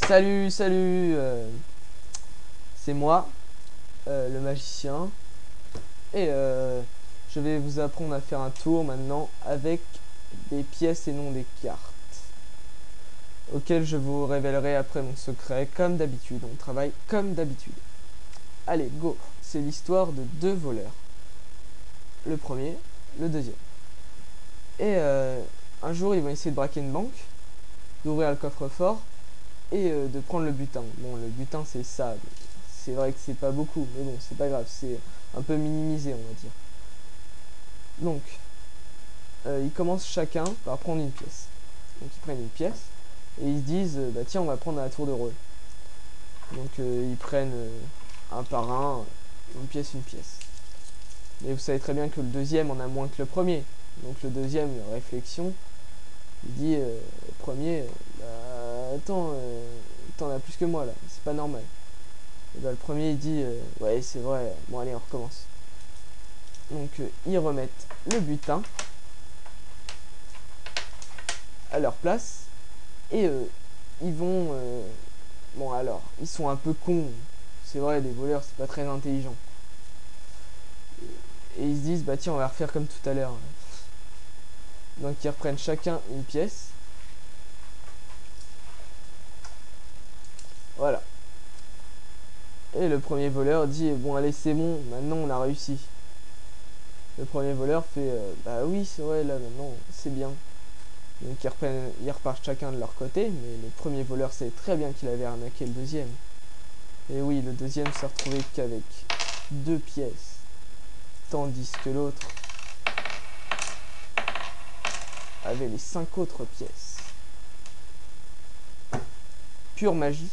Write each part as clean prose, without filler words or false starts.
Salut, salut, c'est moi, le magicien, et je vais vous apprendre à faire un tour maintenant avec des pièces et non des cartes, auxquelles je vous révélerai après mon secret, comme d'habitude. On travaille comme d'habitude. Allez, go. C'est l'histoire de deux voleurs, le premier, le deuxième. Et un jour, ils vont essayer de braquer une banque, d'ouvrir le coffre-fort et de prendre le butin. Bon, le butin, c'est ça. C'est vrai que c'est pas beaucoup, mais bon, c'est pas grave, c'est un peu minimisé, on va dire. Donc, ils commencent chacun par prendre une pièce. Donc, ils prennent une pièce et ils se disent, bah tiens, on va prendre à la tour de rôle. Donc, ils prennent un par un, une pièce, une pièce. Mais vous savez très bien que le deuxième en a moins que le premier. Donc, le deuxième, réflexion, il dit, le premier, bah attends, t'en as plus que moi là, c'est pas normal. Et bah, le premier, il dit, ouais, c'est vrai, bon, allez, on recommence. Donc ils remettent le butin à leur place et ils vont bon, alors ils sont un peu cons, c'est vrai, des voleurs, c'est pas très intelligent, et ils se disent bah tiens, on va refaire comme tout à l'heure. Donc ils reprennent chacun une pièce, voilà, et le premier voleur dit bon, allez, c'est bon, maintenant on a réussi. Le premier voleur fait bah oui, c'est vrai, là maintenant c'est bien. Donc ils repartent chacun de leur côté, mais le premier voleur savait très bien qu'il avait arnaqué le deuxième. Et oui, le deuxième s'est retrouvé qu'avec deux pièces, tandis que l'autre avait les 5 autres pièces. Pure magie.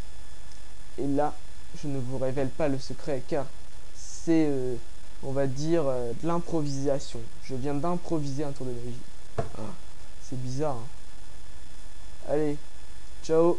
Et là, je ne vous révèle pas le secret, car c'est, on va dire, de l'improvisation. Je viens d'improviser un tour de magie. C'est bizarre, hein. Allez, ciao.